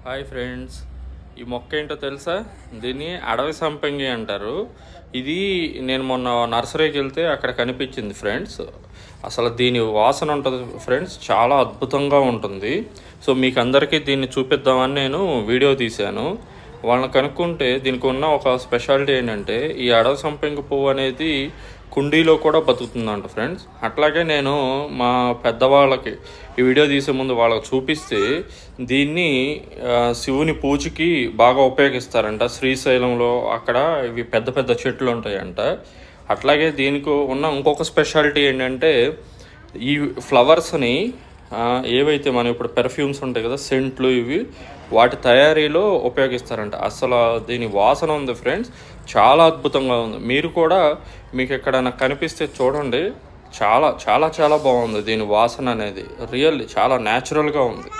Hi friends, ఈ మొక్క ఏంటో తెలుసా? దీన్ని అడవి సంపంగి అంటారు. ఇది నేను మొన్న నర్సరీకి వెళ్తే అక్కడ కనిపించింది ఫ్రెండ్స్. అసలు దీని వాసన ఉంటుంది ఫ్రెండ్స్, చాలా అద్భుతంగా ఉంటుంది. సో మీకు అందరికీ దీన్ని చూపిద్దామని నేను వీడియో తీశాను. వాళ్ళని కనుక్కుంటే దీనికి ఉన్న ఒక స్పెషాలిటీ ఏంటంటే, ఈ అడవి సంపంగి పువ్వు అనేది కుండీలో కూడా బతుకుతుందంట ఫ్రెండ్స్. అట్లాగే నేను మా పెద్దవాళ్ళకి ఈ వీడియో తీసే ముందు వాళ్ళకి చూపిస్తే దీన్ని శివుని పూజకి బాగా ఉపయోగిస్తారంట. శ్రీశైలంలో అక్కడ ఇవి పెద్ద పెద్ద చెట్లు ఉంటాయంట. అట్లాగే దీనికి ఉన్న ఇంకొక స్పెషాలిటీ ఏంటంటే, ఈ ఫ్లవర్స్ని ఏవైతే మనం ఇప్పుడు పెర్ఫ్యూమ్స్ ఉంటాయి కదా, సెంట్లు, ఇవి వాటి తయారీలో ఉపయోగిస్తారంట. అసలు దీని వాసన ఉంది ఫ్రెండ్స్, చాలా అద్భుతంగా ఉంది. మీరు కూడా మీకు ఎక్కడైనా కనిపిస్తే చూడండి, చాలా చాలా చాలా బాగుంది దీని వాసన అనేది. రియల్లీ చాలా న్యాచురల్గా ఉంది.